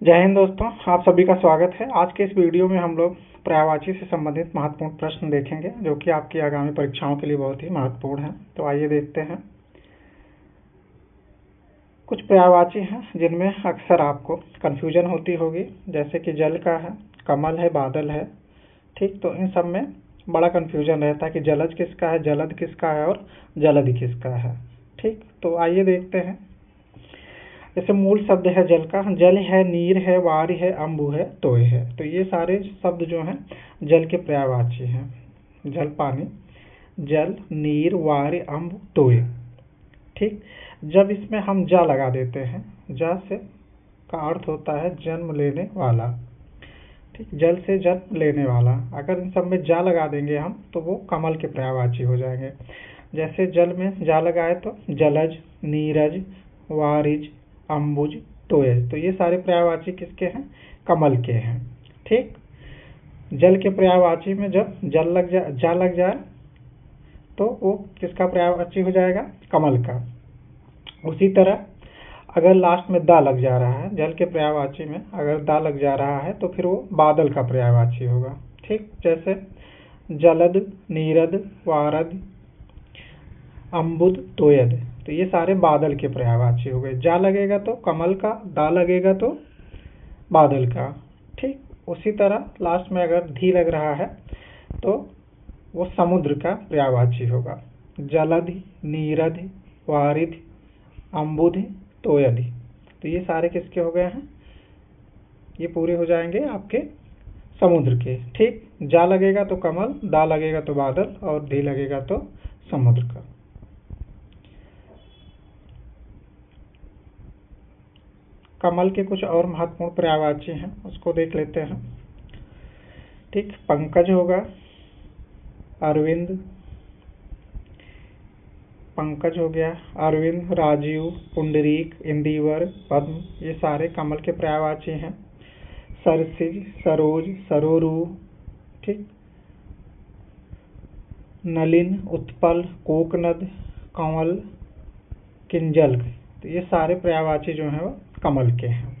जय हिंद दोस्तों, आप सभी का स्वागत है। आज के इस वीडियो में हम लोग पर्यायवाची से संबंधित महत्वपूर्ण प्रश्न देखेंगे जो कि आपकी आगामी परीक्षाओं के लिए बहुत ही महत्वपूर्ण है। तो आइए देखते हैं। कुछ पर्यायवाची हैं जिनमें अक्सर आपको कंफ्यूजन होती होगी, जैसे कि जल का है, कमल है, बादल है। ठीक, तो इन सब में बड़ा कंफ्यूजन रहता है कि जलज किसका है, जलद किसका है और जलधि किसका है। ठीक, तो आइए देखते हैं। जैसे मूल शब्द है जल का, जल है, नीर है, वारि है, अम्बु है, तोय है। तो ये सारे शब्द जो हैं जल के पर्यायवाची हैं। जल, पानी, जल, नीर, वारि, अम्ब, तोय। ठीक, जब इसमें हम जा लगा देते हैं, जा से का अर्थ होता है जन्म लेने वाला। ठीक, जल से जन्म लेने वाला। अगर इन सब में जा लगा देंगे हम तो वो कमल के पर्यायवाची हो जाएंगे। जैसे जल में जा लगाए तो जलज, नीरज, वारिज, अम्बुज, तोयज। तो ये सारे पर्यायवाची किसके हैं? कमल के हैं। ठीक, जल के पर्यायवाची में जब जा लग जाए तो वो किसका पर्यायवाची हो जाएगा? कमल का। उसी तरह अगर लास्ट में दा लग जा रहा है, जल के पर्यायवाची में अगर दा लग जा रहा है तो फिर वो बादल का पर्यायवाची होगा। ठीक, जैसे जलद, नीरद, वारद, अम्बुद, तोयद। तो ये सारे बादल के पर्यायवाची हो गए। जा लगेगा तो कमल का, दा लगेगा तो बादल का। ठीक, उसी तरह लास्ट में अगर धी लग रहा है तो वो समुद्र का पर्यायवाची होगा। जलधि, नीरधि, वारिधि, अम्बुधि, तोयधि। तो ये सारे किसके हो गए हैं? ये पूरे हो जाएंगे आपके समुद्र के। ठीक, जा लगेगा तो कमल, दा लगेगा तो बादल और धी लगेगा तो समुद्र का। कमल के कुछ और महत्वपूर्ण पर्यायवाची हैं, उसको देख लेते हैं। ठीक, पंकज होगा, अरविंद, पंकज हो गया, अरविंद, राजीव, पुंडरीक, इंदिवर, पद्म। ये सारे कमल के पर्यायवाची हैं। सरसिज, सरोज, सरोरु। ठीक, नलिन, उत्पल, कोकनद, कंवल, किंजल। तो ये सारे पर्यायवाची जो हैं वो कमल के हैं।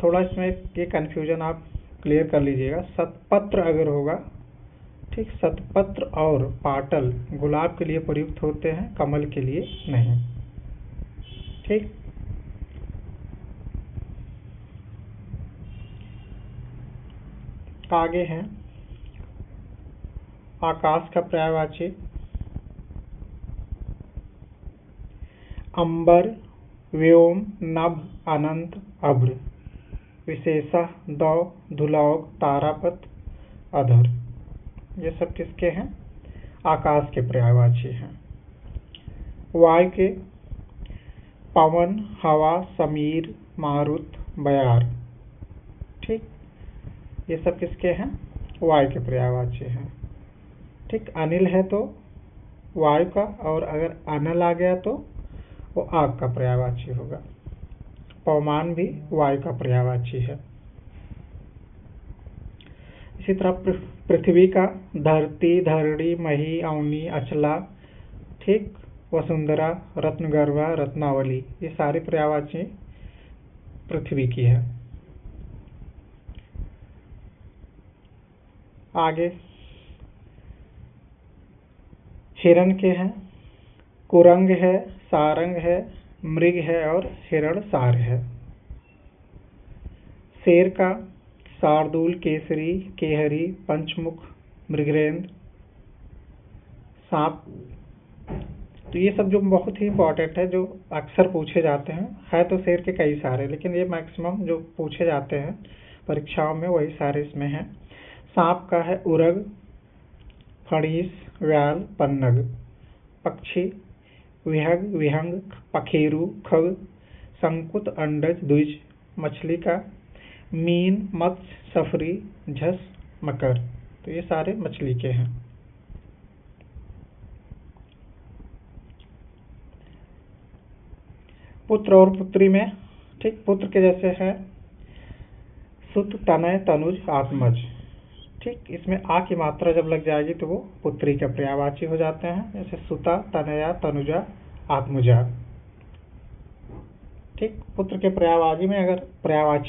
थोड़ा इसमें ये कंफ्यूजन आप क्लियर कर लीजिएगा। सतपत्र अगर होगा, ठीक, सतपत्र और पाटल गुलाब के लिए प्रयुक्त होते हैं, कमल के लिए नहीं। ठीक, आगे हैं आकाश का पर्यायवाची। अंबर, व्योम, नभ, अनंत, अभ्र। विशेषः, दौ, धुलौक, तारापथ, अधर। ये सब किसके हैं? आकाश के पर्यायवाची हैं। वायु के पवन, हवा, समीर, मारुत, बयार। ठीक, ये सब किसके हैं? वायु के पर्यायवाची हैं। ठीक, अनिल है तो वायु का, और अगर अनल आ गया तो वो आग का पर्यायवाची होगा। पवमान भी वायु का पर्यायवाची है। इसी तरह पृथ्वी का धरती, धरणी, मही, अवनी, अचला, ठीक, वसुंधरा, रत्नगर्भा, रत्नावली। ये सारी पर्यायवाची पृथ्वी की है। आगे हिरण के हैं, कुरंग है, सारंग है, मृग है और हिरण सार है। शेर का शार्दूल, केसरी, केहरी, पंचमुख, मृगेंद्र, सांप। तो ये सब जो बहुत ही इंपॉर्टेंट है, जो अक्सर पूछे जाते हैं, है तो शेर के कई सारे, लेकिन ये मैक्सिमम जो पूछे जाते हैं परीक्षाओं में वही सारे इसमें हैं। सांप का है उरग, फणीस, व्याल, पन्नग। पक्षी विहग, विहंग, पखेरु, खग, संकुत, अंडज, द्विज। मछली का मीन, मत्स्य, सफरी, झस, मकर। तो ये सारे मछली के हैं। पुत्र और पुत्री में, ठीक, पुत्र के जैसे है सुत, तनय, तनुज, आत्मज। ठीक, इसमें आ की मात्रा जब लग जाएगी तो वो पुत्री के पर्यायवाची हो जाते हैं, जैसे सुता, तनया, तनुजा, आत्मजा। ठीक, पुत्र के पर्यायवाची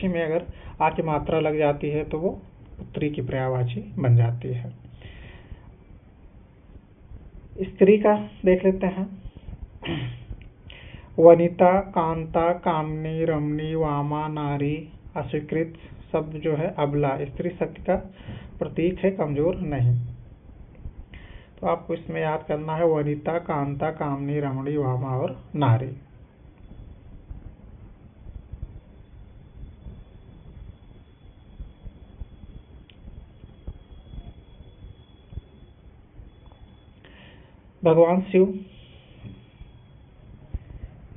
में अगर आ की मात्रा लग जाती है तो वो पुत्री की पर्यायवाची बन जाती है। स्त्री का देख लेते हैं। वनिता, कांता, कामनी, रमणी, वामा, नारी, अस्वीकृत शब्द जो है अबला स्त्री शक्ति का प्रतीक है, कमजोर नहीं। तो आपको इसमें याद करना है वनिता, कांता, कामनी, रमणी, वामा और नारी। भगवान शिव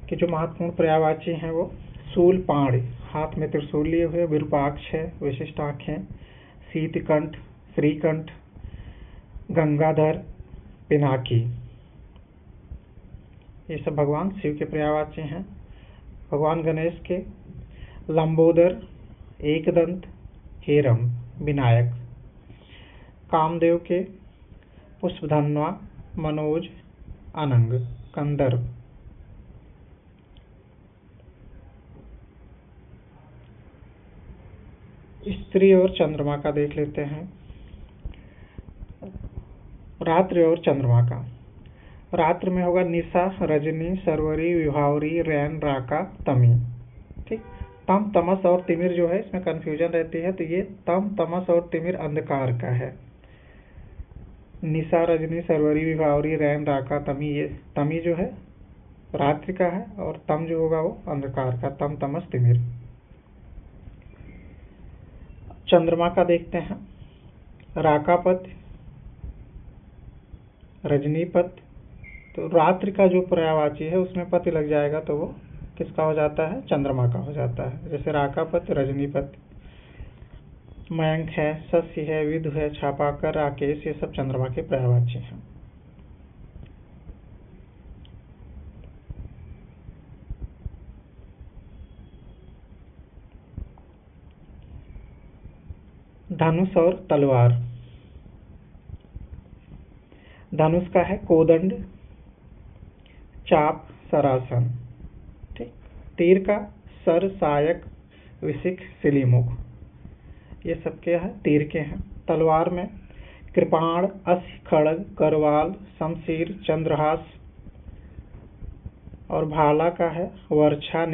के जो महत्वपूर्ण पर्यायवाची हैं वो शूलपाण, हाथ में त्रिशूल लिए हुए, विरूपाक्ष है, विशिष्ट आंखें, शीतकंठ, श्रीकंठ, गंगाधर, पिनाकी, ये सब भगवान शिव के पर्यायवाची हैं। भगवान गणेश के लंबोदर, एकदंत, हेरम, विनायक। कामदेव के पुष्पधन्वा, मनोज, अनंग, कंदर्प। स्त्री और चंद्रमा का देख लेते हैं। रात्रि और चंद्रमा का। रात्रि में होगा निशा, रजनी, सरवरी, विभावरी, रैन, राका, तमी। ठीक, तम, तमस और तिमिर जो है इसमें कंफ्यूजन रहती है, तो ये तम, तमस और तिमिर अंधकार का है। निशा, रजनी, सरवरी, विभावरी, रैन, राका, तमी, ये तमी जो है रात्रि का है और तम जो होगा वो अंधकार का, तम, तमस, तिमिर। चंद्रमा का देखते हैं। राकापथ, रजनीपथ। तो रात्रि का जो पर्यायवाची है उसमें पति लग जाएगा तो वो किसका हो जाता है? चंद्रमा का हो जाता है। जैसे राकापथ, रजनीपथ। मयंक है, शशि है, विदु है, छापाकर, राकेश, ये सब चंद्रमा के पर्यायवाची हैं। धनुष और तलवार। धनुष का है कोदंड, चाप, सरासन। ठीक, तीर का सर, सायक, विशिख, सिलीमुख, ये सब क्या है? तीर के हैं। तलवार में कृपाण, अस्य, खड़ग, करवाल, शमशीर, चंद्रहास और भाला का है वर्छा,